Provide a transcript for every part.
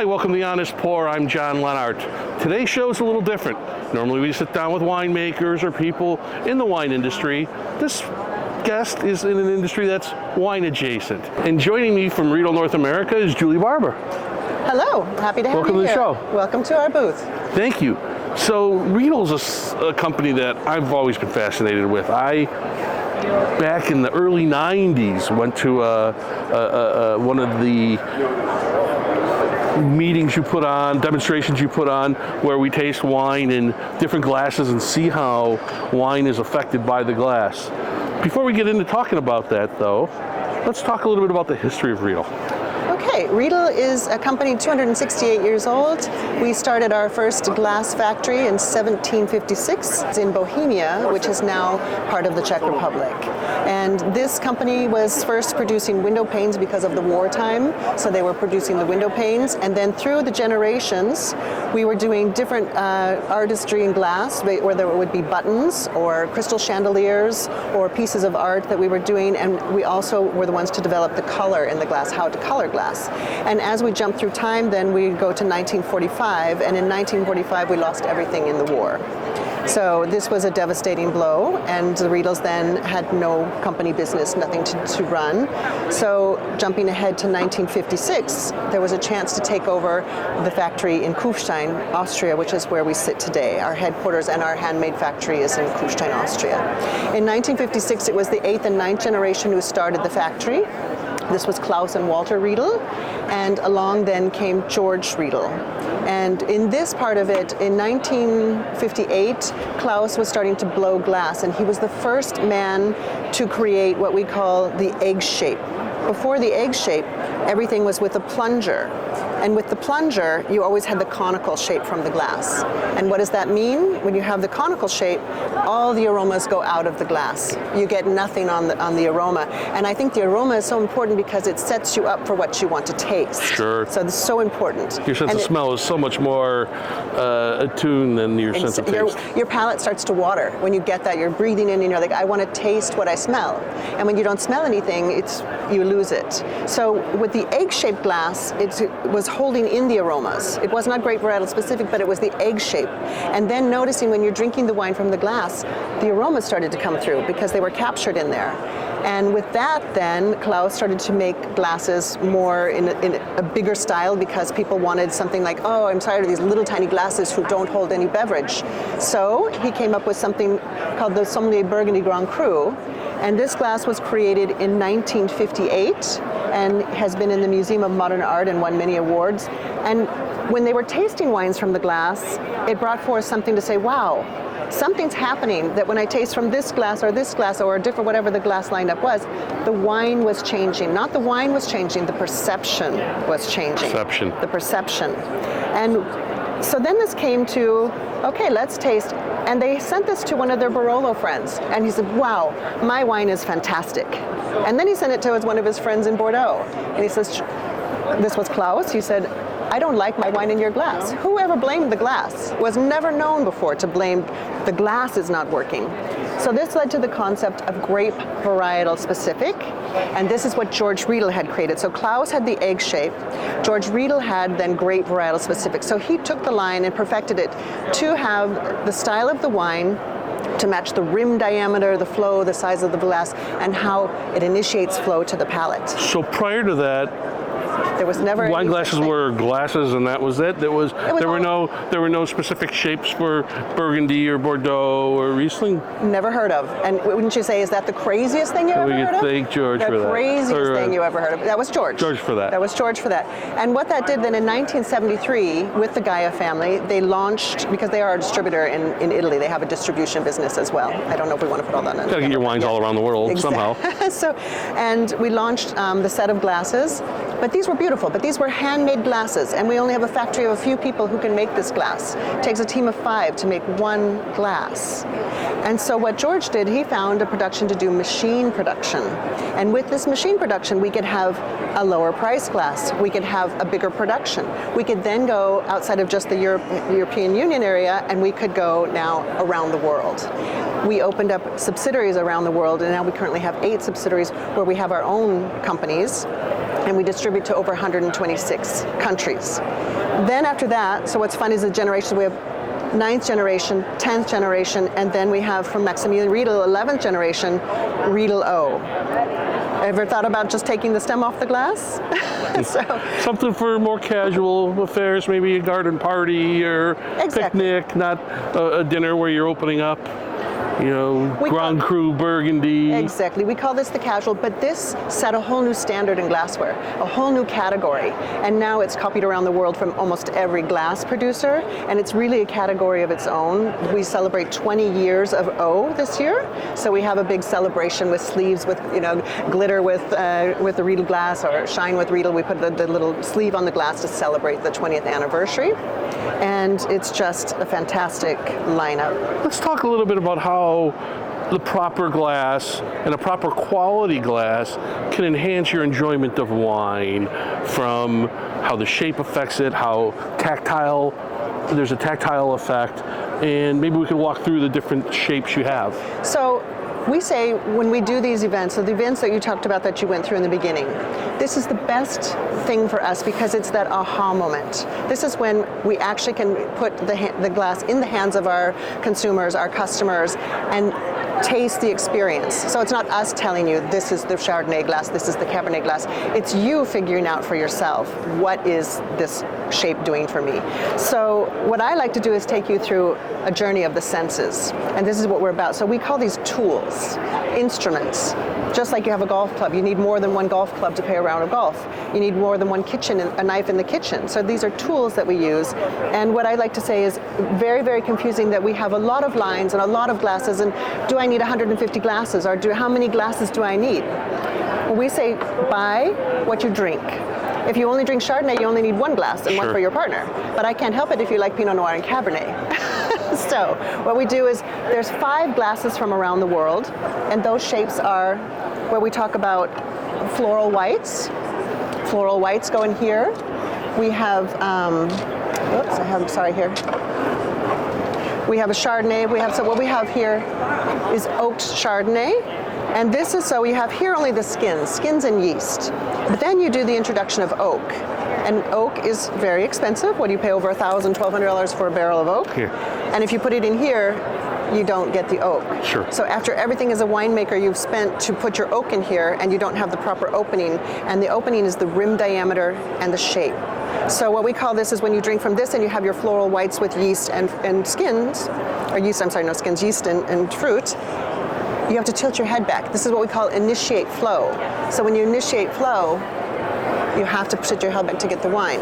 Hi, welcome to The Honest Pour. I'm John Lenart. Today's show is a little different. Normally we sit down with winemakers or people in the wine industry. This guest is in an industry that's wine adjacent. And joining me from Riedel, North America is Julie Barba. Hello, happy to have you Welcome to the here. show. Welcome to our booth. Thank you. So Riedel's a company that I've always been fascinated with. Back in the early 90s, went to one of the meetings you put on, demonstrations you put on, where we taste wine in different glasses and see how wine is affected by the glass. Before we get into talking about that, though, let's talk a little bit about the history of Riedel. Okay, Riedel is a company 268 years old. We started our first glass factory in 1756. It's in Bohemia, which is now part of the Czech Republic. And this company was first producing window panes because of the wartime, so they were producing the window panes. And then through the generations, we were doing different artistry in glass, where there would be buttons or crystal chandeliers or pieces of art that we were doing. And we also were the ones to develop the color in the glass, how to color glass. And as we jump through time, then we go to 1945, and in 1945 we lost everything in the war. So this was a devastating blow, and the Riedels then had no company business, nothing to run. So jumping ahead to 1956, there was a chance to take over the factory in Kufstein, Austria, which is where we sit today. Our headquarters and our handmade factory is in Kufstein, Austria. In 1956, it was the 8th and 9th generation who started the factory. This was Klaus and Walter Riedel, and along then came George Riedel. And in this part of it, in 1958, Klaus was starting to blow glass, and he was the first man to create what we call the egg shape. Before the egg shape, everything was with a plunger. And with the plunger, you always had the conical shape from the glass. And what does that mean? When you have the conical shape, all the aromas go out of the glass. You get nothing on the aroma. And I think the aroma is so important because it sets you up for what you want to taste. Sure. So it's so important. Your sense of smell is so much more attuned than your sense of taste. Your palate starts to water. When you get that, you're breathing in and you're like, I want to taste what I smell. And when you don't smell anything, you lose it. So with the egg-shaped glass, it was holding in the aromas. It was not grape varietal specific, but it was the egg shape. And then noticing when you're drinking the wine from the glass, the aromas started to come through because they were captured in there. And with that then, Klaus started to make glasses more in a bigger style because people wanted something like, oh, I'm tired of these little tiny glasses who don't hold any beverage. So he came up with something called the Sommelier Burgundy Grand Cru. And this glass was created in 1958 and has been in the Museum of Modern Art and won many awards. And when they were tasting wines from the glass, it brought forth something to say, wow, something's happening that when I taste from this glass or a different, whatever the glass lineup was, the wine was changing. Not the wine was changing, the perception was changing. The perception. And so then this came to, okay, let's taste. And they sent this to one of their Barolo friends. And he said, wow, my wine is fantastic. And then he sent it to one of his friends in Bordeaux. And he says, this was Klaus. He said, I don't like my wine in your glass. Whoever blamed the glass was never known before to blame the glass is not working. So this led to the concept of grape varietal specific, and this is what George Riedel had created. So Klaus had the egg shape, George Riedel had then grape varietal specific. So he took the line and perfected it to have the style of the wine to match the rim diameter, the flow, the size of the glass, and how it initiates flow to the palate. So prior to that, there was never wine glasses were glasses, and that was it. There were no specific shapes for Burgundy or Bordeaux or Riesling. Never heard of. And wouldn't you say, is that the craziest thing you ever heard of? Thank George for that. The craziest thing you ever heard of. That was George. George for that. That was George for that. And what that did then in 1973 with the Gaia family, they launched, because they are a distributor in Italy, they have a distribution business as well. I don't know if we want to put all that in. Got to get your wines all around the world somehow. And we launched the set of glasses, but these were beautiful, but these were handmade glasses, and we only have a factory of a few people who can make this glass. It takes a team of 5 to make one glass. And so what George did, he found a production to do machine production. And with this machine production, we could have a lower price glass. We could have a bigger production. We could then go outside of just the European Union area, and we could go now around the world. We opened up subsidiaries around the world, and now we currently have 8 subsidiaries where we have our own companies. and we distribute to over 126 countries. Then after that, so what's fun is the generations. We have 9th generation, 10th generation, and then we have from Maximilian Riedel, 11th generation, Riedel O. Ever thought about just taking the stem off the glass? Something for more casual affairs, maybe a garden party or picnic, not a dinner where you're opening up, Grand Cru Burgundy. Exactly. We call this the casual, but this set a whole new standard in glassware, a whole new category. And now it's copied around the world from almost every glass producer, and it's really a category of its own. We celebrate 20 years of O this year, so we have a big celebration with sleeves, with glitter with the Riedel glass, or shine with Riedel. We put the little sleeve on the glass to celebrate the 20th anniversary, and it's just a fantastic lineup. Let's talk a little bit about how the proper glass and a proper quality glass can enhance your enjoyment of wine, from how the shape affects it, how there's a tactile effect, and maybe we can walk through the different shapes you have. So we say when we do these events, so the events that you talked about that you went through in the beginning, this is the best thing for us because it's that aha moment. This is when we actually can put the glass in the hands of our consumers, our customers, and taste the experience. So it's not us telling you this is the Chardonnay glass, this is the Cabernet glass. It's you figuring out for yourself, what is this shape doing for me? So what I like to do is take you through a journey of the senses. And this is what we're about. So we call these tools, instruments. Just like you have a golf club, you need more than one golf club to play a round of golf. You need more than one a knife in the kitchen. So these are tools that we use. And what I like to say is very, very confusing that we have a lot of lines and a lot of glasses, and do I need 150 glasses, or how many glasses do I need? Well, we say buy what you drink. If you only drink Chardonnay, you only need one glass and one for your partner. But I can't help it if you like Pinot Noir and Cabernet. So what we do is there's 5 glasses from around the world, and those shapes are where we talk about floral whites. Floral whites go in here. We have, we have a Chardonnay. So what we have here is oaked Chardonnay. And this is, so we have here only the skins and yeast. But then you do the introduction of oak. And oak is very expensive. What do you pay, over $1,000, $1,200 for a barrel of oak? Here. And if you put it in here, you don't get the oak. Sure. So after everything as a winemaker you've spent to put your oak in here, and you don't have the proper opening, and the opening is the rim diameter and the shape. So what we call this is when you drink from this and you have your floral whites with yeast and skins, or yeast, I'm sorry, no skins, yeast and fruit, you have to tilt your head back. This is what we call initiate flow. So when you initiate flow, you have to put your head back to get the wine.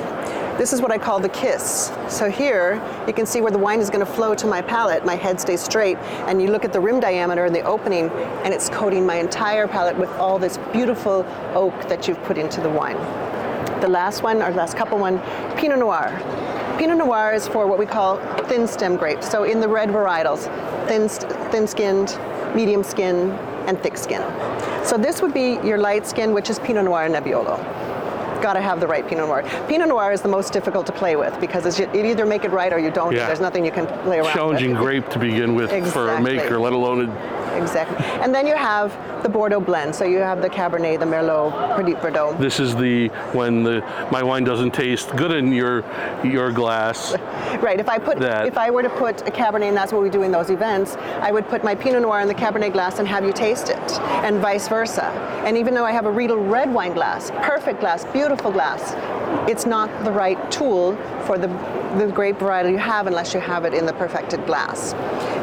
This is what I call the kiss. So here, you can see where the wine is going to flow to my palate. My head stays straight, and you look at the rim diameter and the opening, and it's coating my entire palate with all this beautiful oak that you've put into the wine. The last one, or last couple one, Pinot Noir. Pinot Noir is for what we call thin stem grapes. So in the red varietals, thin-skinned, medium skin, and thick skin. So this would be your light skin, which is Pinot Noir and Nebbiolo. Got to have the right Pinot Noir. Pinot Noir is the most difficult to play with because you either make it right or you don't. Yeah. There's nothing you can play around Challenging with. grape to begin with for a maker, let alone Exactly. And then you have the Bordeaux blend. So you have the Cabernet, the Merlot, Petit Verdot. This is when my wine doesn't taste good in your glass. Right. If I were to put a Cabernet, and that's what we do in those events, I would put my Pinot Noir in the Cabernet glass and have you taste it, and vice versa. And even though I have a Riedel red wine glass, perfect glass, beautiful glass, it's not the right tool for the grape variety you have unless you have it in the perfected glass.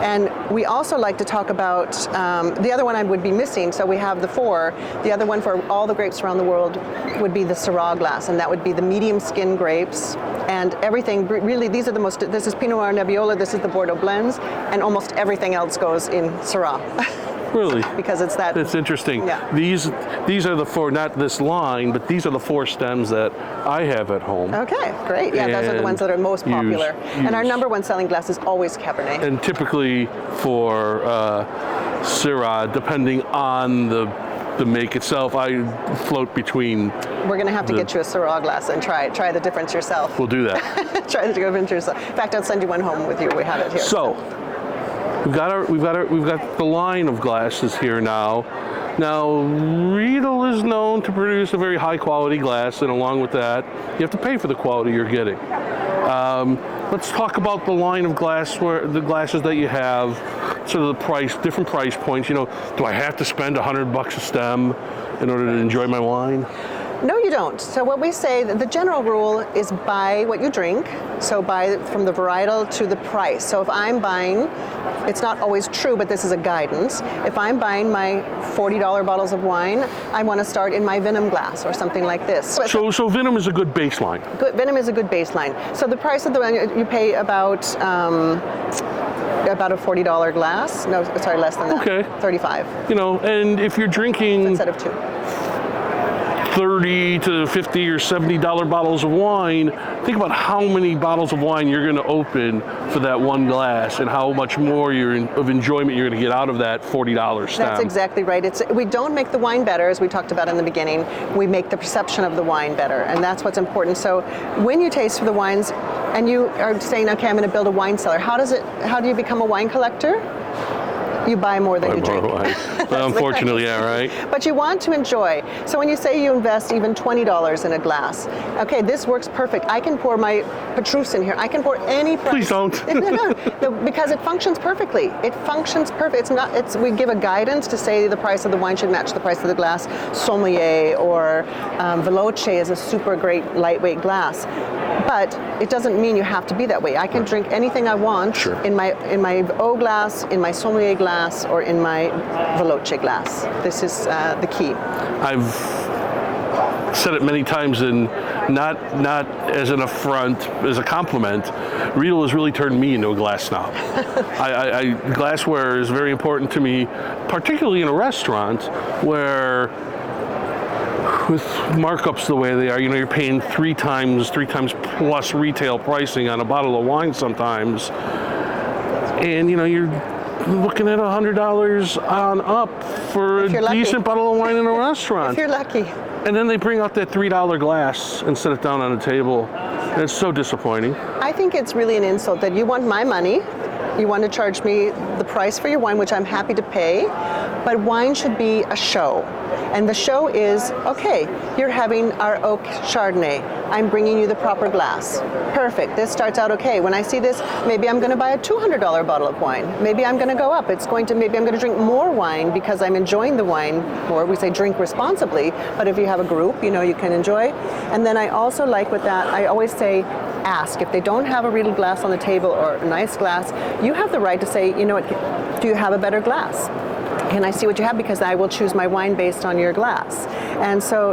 And we also like to talk about the other one I would be missing. So we have the 4. The other one for all the grapes around the world would be the Syrah glass, and that would be the medium skin grapes and everything. Really, these are the most. This is Pinot Noir Nebbiolo. This is the Bordeaux blends, and almost everything else goes in Syrah. Really? Because it's that. It's interesting. Yeah. These are the 4, not this line, but these are the 4 stems that I have at home. Okay, great. Yeah, those are the ones that are most popular. And our number 1 selling glass is always Cabernet. And typically for Syrah, depending on the make itself, I float between. We're going to have to get you a Syrah glass and try the difference yourself. We'll do that. Try the difference yourself. In fact, I'll send you one home with you. We have it here. So we've got the line of glasses here now. Now, Riedel is known known to produce a very high quality glass, and along with that, you have to pay for the quality you're getting. Let's talk about the line of glass, where the glasses that you have, sort of the price, different price points. You know, do I have to spend $100 a stem in order to enjoy my wine? No, you don't. So what we say, the general rule is buy what you drink. So buy from the varietal to the price. So if I'm buying, it's not always true, but this is a guidance. If I'm buying my $40 bottles of wine, I want to start in my Venom glass or something like this. So Venom is a good baseline. Venom is a good baseline. So the price of the wine, you pay about a $40 glass. No, sorry, less than that. Okay. 35. You know, and if you're drinking Instead of 2. $30 to $50 or $70 bottles of wine, think about how many bottles of wine you're going to open for that one glass, and how much more of enjoyment you're going to get out of that $40 stem. That's exactly right. We don't make the wine better, as we talked about in the beginning. We make the perception of the wine better, and that's what's important. So when you taste the wines, and you are saying, okay, I'm going to build a wine cellar, how do you become a wine collector? You buy more than you drink. Well, unfortunately, yeah, right. But you want to enjoy. So when you say you invest even $20 in a glass, okay, this works perfect. I can pour my Petrus in here. I can pour any price. Please don't. No, because it functions perfectly. It functions perfect. We give a guidance to say the price of the wine should match the price of the glass. Sommelier or Veloce is a super great lightweight glass. But it doesn't mean you have to be that way. I can drink anything I want in my O glass, in my sommelier glass, or in my Veloce glass. This is the key. I've said it many times, and not as an affront, as a compliment. Riedel has really turned me into a glass snob. Glassware is very important to me, particularly in a restaurant where, with markups the way they are, you know, you're paying three times plus retail pricing on a bottle of wine sometimes, and you know, you're looking at $100 on up for a decent bottle of wine in a restaurant. If you're lucky. And then they bring out that $3 glass and set it down on the table. And it's so disappointing. I think it's really an insult that you want my money. You want to charge me the price for your wine, which I'm happy to pay, but wine should be a show. And the show is, okay, you're having our oak Chardonnay. I'm bringing you the proper glass. Perfect, this starts out okay. When I see this, maybe I'm going to buy a $200 bottle of wine. Maybe I'm going to go up. Maybe I'm going to drink more wine because I'm enjoying the wine more. We say drink responsibly, but if you have a group, you know, you can enjoy. And then I also like with that, I always say, ask. If they don't have a Riedel glass on the table or a nice glass, you have the right to say, you know what, do you have a better glass? Can I see what you have? Because I will choose my wine based on your glass. And so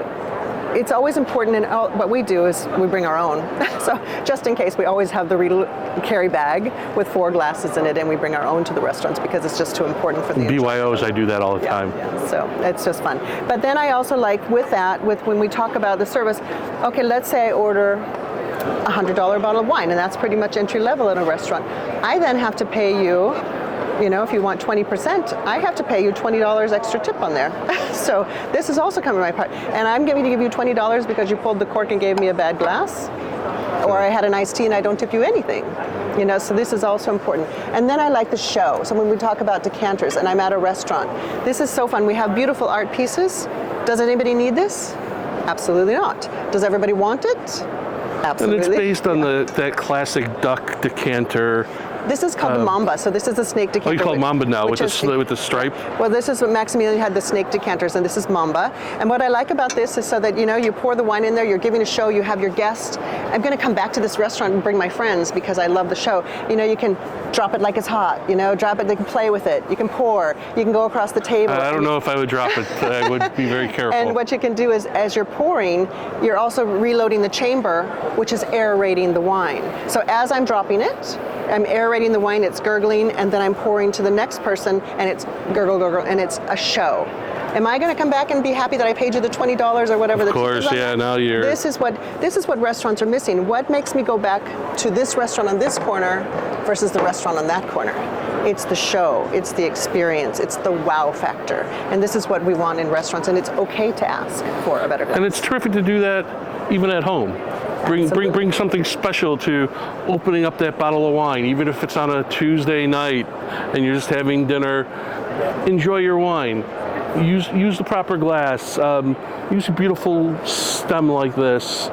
it's always important, and what we do is we bring our own. So just in case, we always have the Riedel carry bag with 4 glasses in it, and we bring our own to the restaurants because it's just too important for the BYOs, I do that all the time. Yeah, so it's just fun. But then I also like with that, when we talk about the service, okay, let's say I order a $100 bottle of wine, and that's pretty much entry level in a restaurant. I then have to pay you, you know, if you want 20%, I have to pay you $20 extra tip on there. So this is also coming my part. And I'm going to give you $20 because you pulled the cork and gave me a bad glass, or I had an iced tea and I don't tip you anything. You know, so this is also important. And then I like the show. So when we talk about decanters and I'm at a restaurant, this is so fun. We have beautiful art pieces. Does anybody need this? Absolutely not. Does everybody want it? Absolutely. And it's based on that classic duck decanter. This is called the Mamba, so this is the snake decanter. Oh, you call it Mamba now, with the stripe? Well, this is what Maximilian had, the snake decanters, and this is Mamba. And what I like about this is so that, you know, you pour the wine in there, you're giving a show, you have your guest. I'm going to come back to this restaurant and bring my friends because I love the show. You know, you can drop it like it's hot, you know, drop it, they can play with it. You can pour, you can go across the table. I don't know if I would drop it. I would be very careful. And what you can do is, as you're pouring, you're also reloading the chamber, which is aerating the wine. So as I'm dropping it, I'm aerating the wine, it's gurgling, and then I'm pouring to the next person, and it's gurgle, gurgle, and it's a show. Am I going to come back and be happy that I paid you the $20 or whatever? Of course, yeah. Now you're. This is what restaurants are missing. What makes me go back to this restaurant on this corner versus the restaurant on that corner? It's the show, it's the experience, it's the wow factor, and this is what we want in restaurants. And it's okay to ask for a better glass. And it's terrific to do that even at home. Bring something special to opening up that bottle of wine, even if it's on a Tuesday night and you're just having dinner. Enjoy your wine. use the proper glass. Use a beautiful stem like this,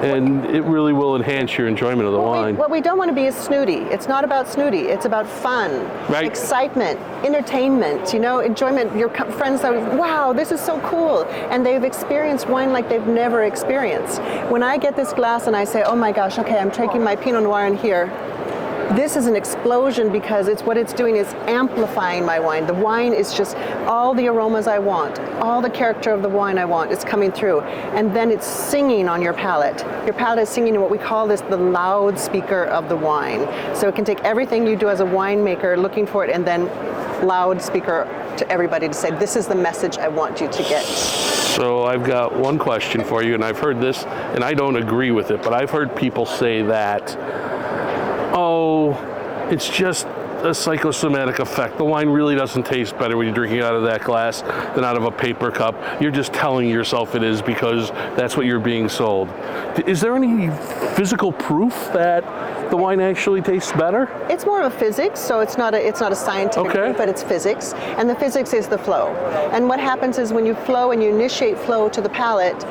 and it really will enhance your enjoyment of the wine. What we don't want to be is snooty. It's not about snooty. It's about fun, Right. excitement, entertainment, enjoyment. Your friends are, wow, this is so cool. And they've experienced wine like they've never experienced. When I get this glass and I say, oh my gosh, okay, I'm taking my Pinot Noir in here, this is an explosion because what it's doing is amplifying my wine. The wine is just all the aromas I want, all the character of the wine I want is coming through. And then it's singing on your palate. Your palate is singing in what we call this the loudspeaker of the wine. So it can take everything you do as a winemaker, looking for it, and then loudspeaker to everybody to say, this is the message I want you to get. So I've got one question for you, and I've heard this, and I don't agree with it, but I've heard people say that, oh, it's just a psychosomatic effect. The wine really doesn't taste better when you're drinking out of that glass than out of a paper cup. You're just telling yourself it is because that's what you're being sold. Is there any physical proof that the wine actually tastes better? It's more of a physics, so it's not a scientific proof, but it's physics, and the physics is the flow. And what happens is when you flow and you initiate flow to the palate,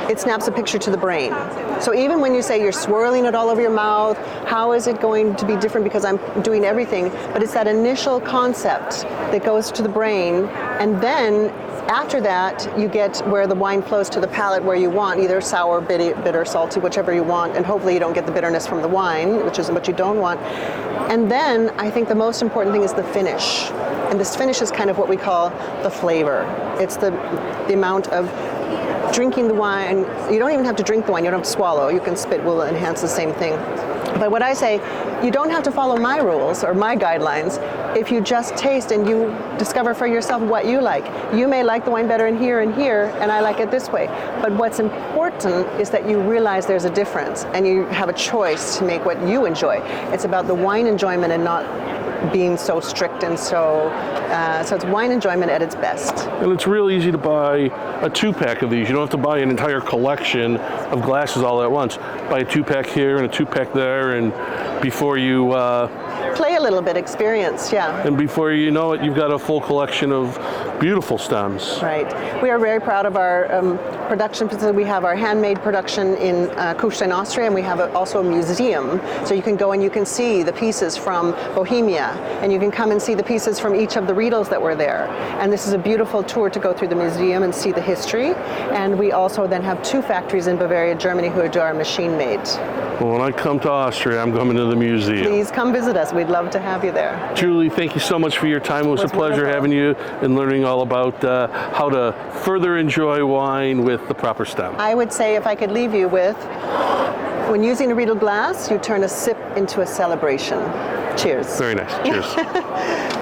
it snaps a picture to the brain. So even when you say you're swirling it all over your mouth, how is it going to be different because I'm doing everything? But it's that initial concept that goes to the brain, and then after that, you get where the wine flows to the palate where you want, either sour, bitter, salty, whichever you want, and hopefully you don't get the bitterness from the wine, which is what you don't want. And then I think the most important thing is the finish. And this finish is kind of what we call the flavor. It's the amount of drinking the wine. You don't even have to drink the wine, you don't have to swallow. You can spit, will enhance the same thing. But what I say, you don't have to follow my rules or my guidelines if you just taste and you discover for yourself what you like. You may like the wine better in here, and I like it this way. But what's important is that you realize there's a difference and you have a choice to make what you enjoy. It's about the wine enjoyment and not being so strict and so it's wine enjoyment at its best. And it's real easy to buy a 2-pack of these. You don't have to buy an entire collection of glasses all at once. Buy a 2-pack here and a 2-pack there, and before you play a little bit, experience, yeah. And before you know it, you've got a full collection of beautiful stems. Right. We are very proud of our production facility. We have our handmade production in Kufstein, Austria, and we have also a museum. So you can go and you can see the pieces from Bohemia, and you can come and see the pieces from each of the Riedels that were there. And this is a beautiful tour to go through the museum and see the history. And we also then have 2 factories in Bavaria, Germany, who do our machine made. Well, when I come to Austria, I'm coming to the museum. Please come visit us. We'd love to have you there. Julie, thank you so much for your time. It was a pleasure wonderful. having you and learning all about how to further enjoy wine with the proper stem. I would say if I could leave you with, when using a Riedel glass, you turn a sip into a celebration. Cheers. Very nice. Cheers.